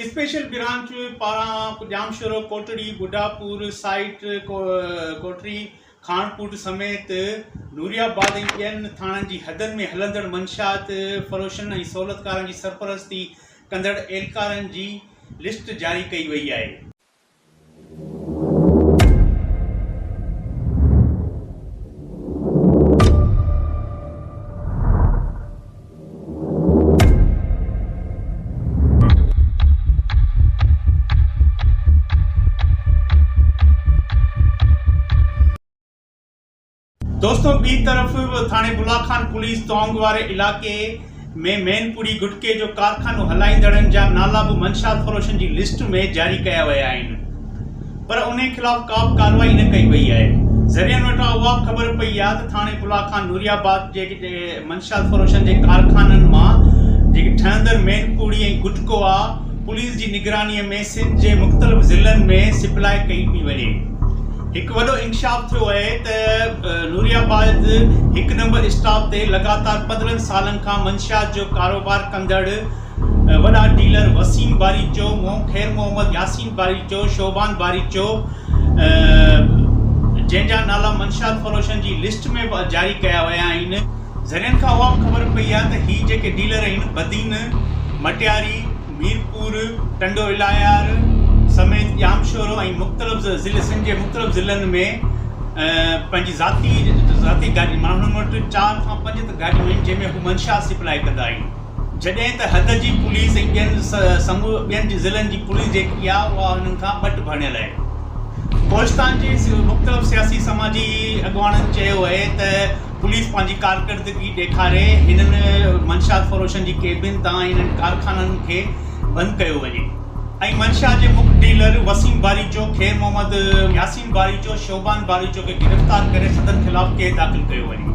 Special branch पारां Jamshoro Kotri Budhapur site Kotri Khanpur समेत नूरियाबाद ऐं ॿियनि थाणनि जी हदनि में हलंदड़ मंशात फरोशन ऐं सहूलियतकारनि जी सरपरस्ती कंदड़ एहलकारनि जी लिस्ट जारी कई वई आहे। दोस्तों, ॿी तरफ़ थाणे बुलाखान पुलिस तोंग वारे इलाके में मैनपुरी गुटके जो कारखानो हलाईंदड़नि जा नाला बि मंशात फरोशन जी लिस्ट में जारी कया विया आहिनि, पर उन खिलाफ़ का बि कार्रवाई न कई वई आहे। ज़रियनि वटां उहा ख़बर पई आहे त थाणे बुलाखान नूरियाबाद जेके मंशात फरोशन जे कारखाननि मां जेके ठहंदड़ मैनपुरी ऐं गुटको आहे, पुलिस जी निगरानीअ में सिंध जे मुख़्तलिफ़ ज़िलनि में सप्लाई कई पई वञे। एक वॾो इंकशाफ थियो आहे त नूरियाबाद 1 नंबर स्टॉप ते लगातार 15 सालनि खां मंशात जो कारोबार कंदड़ वॾा डीलर वसीम बारीचो, खैर मोहम्मद यासीन बारीचो, शोबान बारीचो, जंहिंजा नाला मंशात फरोशन जी लिस्ट में जारी कया विया आहिनि। ज़रियनि खां उहा ख़बर पई आहे त ही जेके डीलर आहिनि बदीन, मटियारी, मीरपुर, टंडो इलायार समेत जामशोरो ऐं मुख़्तलिफ़ ज़िले सिंध जे मुख़्तलिफ़ ज़िलनि में पंहिंजी ज़ाती गाॾी माण्हुनि वटि 4 खां 5 त गाॾियूं आहिनि जंहिंमें हू मंशात सप्लाई कंदा आहिनि, जॾहिं त हद जी पुलिस ऐं ॿियनि ज़िलनि जी पुलिस जेकी आहे उहा हुननि खां बट भणियल आहे। कोस्तान जी मुख़्तलिफ़ सियासी समाजी अॻुवाणनि चयो आहे त पुलिस पंहिंजी कारकर्दगी ॾेखारे हिननि मंशात फरोशन जी केबिन तां हिननि कारखाननि खे बंदि कयो वञे ऐं मंशात जे मुख्य डीलर वसीम बारीचो, खैर मोहम्मद यासीन बारीचो, शोबान बारीचो खे गिरफ़्तार करे सदन ख़िलाफ़ केस दाख़िल कयो वञे।